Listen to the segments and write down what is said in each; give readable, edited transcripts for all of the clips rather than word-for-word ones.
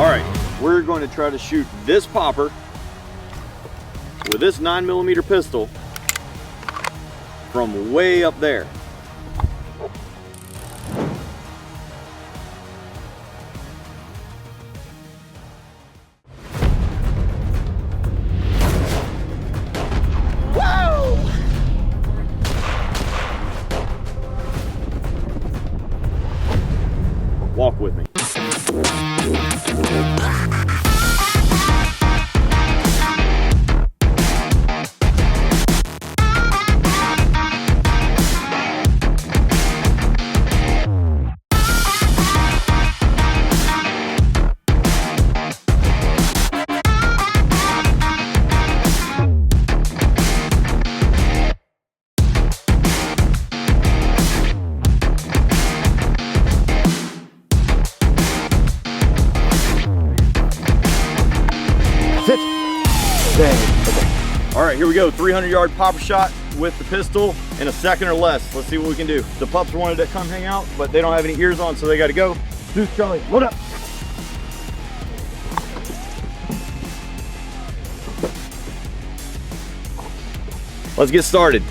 All right, we're going to try to shoot this popper with this 9mm pistol from way up there. Walk with me. All right, here we go. 300-yard popper shot with the pistol in a second or less. Let's see what we can do. The pups wanted to come hang out, but they don't have any ears on, so they got to go. Deuce Charlie, load up. Let's get started.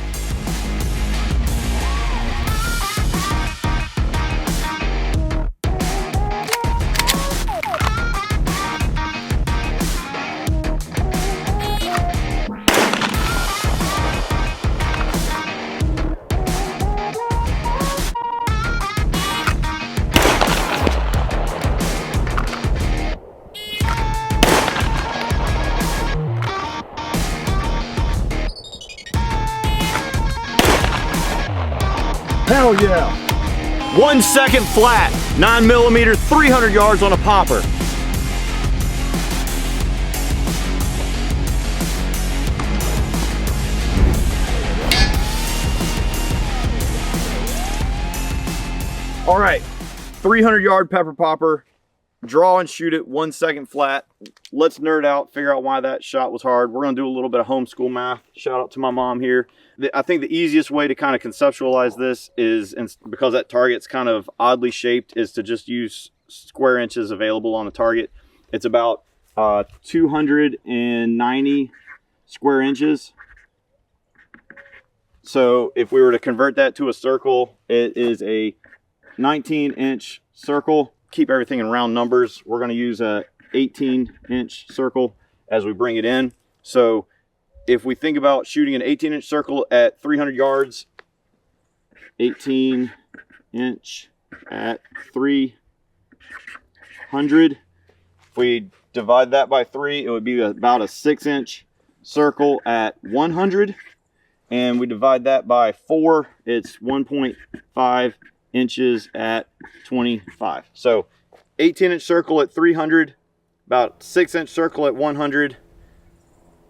Hell yeah. 1 second flat, 9mm, 300 yards on a popper. All right, 300-yard pepper popper, draw and shoot it 1 second flat. Let's nerd out, figure out why that shot was hard. We're gonna do a little bit of homeschool math. Shout out to my mom here. I think the easiest way to kind of conceptualize this is, and because that target's kind of oddly shaped, is to just use square inches available on the target. It's about 290 square inches. So if we were to convert that to a circle, it is a 19-inch circle. Keep everything in round numbers. We're going to use a 18-inch circle as we bring it in. So if we think about shooting an 18-inch circle at 300 yards, 18-inch at 300, if we divide that by 3, it would be about a 6-inch circle at 100. And we divide that by 4, it's 1.5 inches at 25. So 18-inch circle at 300, about 6-inch circle at 100,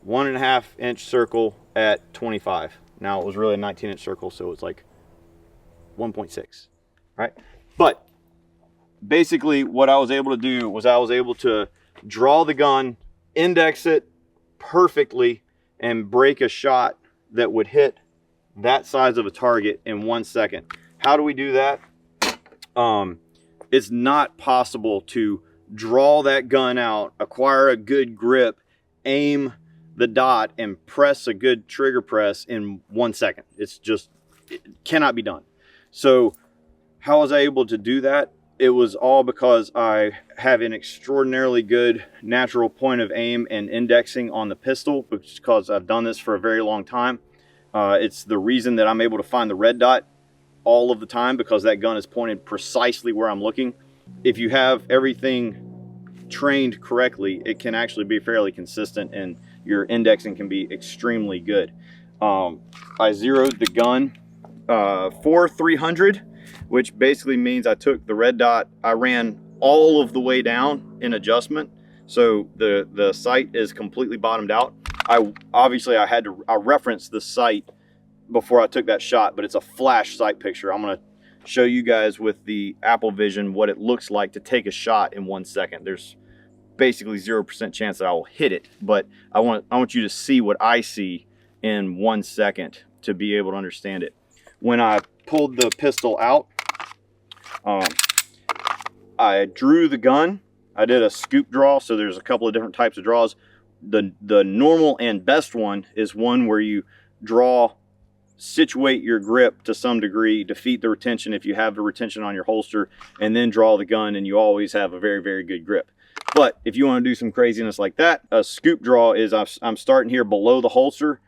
1.5-inch circle at 25. Now it was really a 19-inch circle, so it's like 1.6, right? But basically what I was able to do was I was able to draw the gun, index it perfectly, and break a shot that would hit that size of a target in 1 second. How do we do that? It's not possible to draw that gun out, acquire a good grip, aim the dot, and press a good trigger press in 1 second. It's just, it cannot be done. So how was I able to do that? It was all because I have an extraordinarily good natural point of aim and indexing on the pistol, because I've done this for a very long time. It's the reason that I'm able to find the red dot all of the time, because that gun is pointed precisely where I'm looking. If you have everything trained correctly, it can actually be fairly consistent and your indexing can be extremely good. I zeroed the gun for 300, which basically means I took the red dot, I ran all of the way down in adjustment, so the sight is completely bottomed out. I referenced the sight before I took that shot, but it's a flash sight picture. I'm gonna show you guys with the Apple Vision what it looks like to take a shot in 1 second. There's basically 0% chance that I will hit it, but I want you to see what I see in 1 second to be able to understand it. When I pulled the pistol out, I drew the gun I did a scoop draw, so there's a couple of different types of draws. The normal and best one is one where you draw, situate your grip to some degree, defeat the retention if you have the retention on your holster, and then draw the gun, and you always have a very, very good grip. But if you want to do some craziness like that, a scoop draw is I'm starting here below the holster,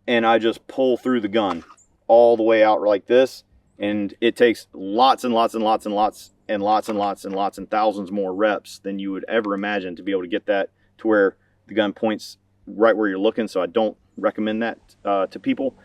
and I just pull through the gun all the way out like this, and it takes lots and lots and lots and lots and lots and lots and lots and thousands more reps than you would ever imagine to be able to get that to where the gun points right where you're looking. So I don't recommend that to people,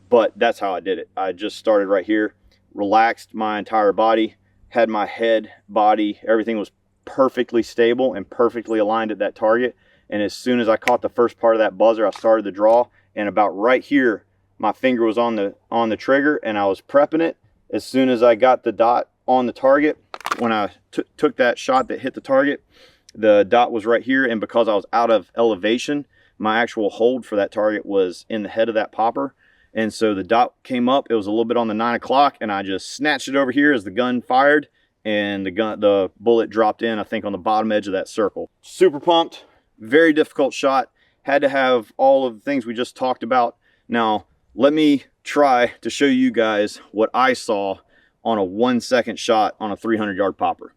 but that's how I did it. I just started right here, relaxed my entire body, had my head, body, everything was perfectly stable and perfectly aligned at that target. And as soon as I caught the first part of that buzzer, I started the draw, and about right here, my finger was on the trigger, and I was prepping it. As soon as I got the dot on the target, when I took that shot that hit the target, the dot was right here, and because I was out of elevation, my actual hold for that target was in the head of that popper. And so the dot came up, it was a little bit on the 9 o'clock, and I just snatched it over here as the gun fired, and the bullet dropped in, I think, on the bottom edge of that circle. Super pumped, very difficult shot. Had to have all of the things we just talked about. Now, let me try to show you guys what I saw on a 1 second shot on a 300-yard popper.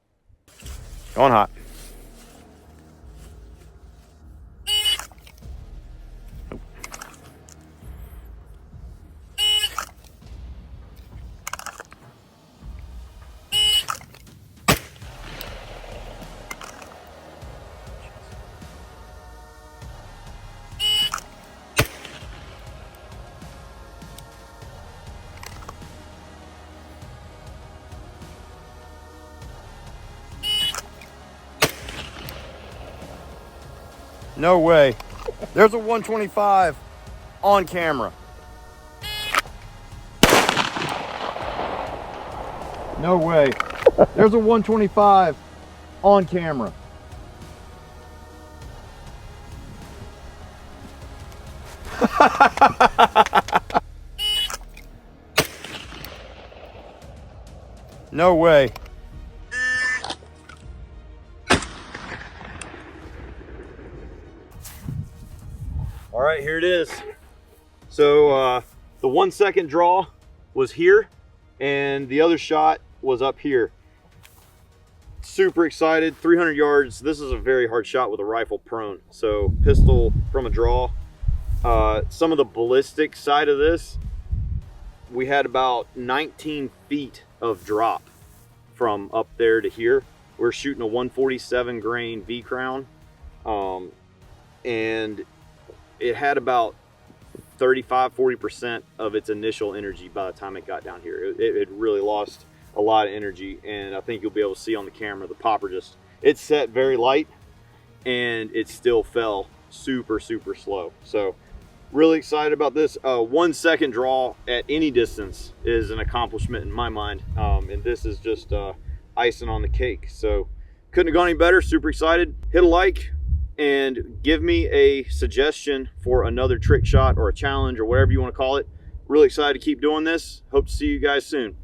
Going hot. No way. There's a 125 on camera. No way. There's a 125 on camera. No way. All right, here it is. So the 1 second draw was here, and the other shot was up here. Super excited, 300 yards. This is a very hard shot with a rifle prone. So pistol from a draw. Some of the ballistic side of this, we had about 19 feet of drop from up there to here. We're shooting a 147 grain V crown, and it had about 35–40% of its initial energy by the time it got down here. It really lost a lot of energy, and I think you'll be able to see on the camera the popper just, it set very light and it still fell super slow. So really excited about this. 1 second draw at any distance is an accomplishment in my mind, and this is just icing on the cake. So couldn't have gone any better. Super excited. Hit a like and give me a suggestion for another trick shot or a challenge or whatever you want to call it. Really excited to keep doing this. Hope to see you guys soon.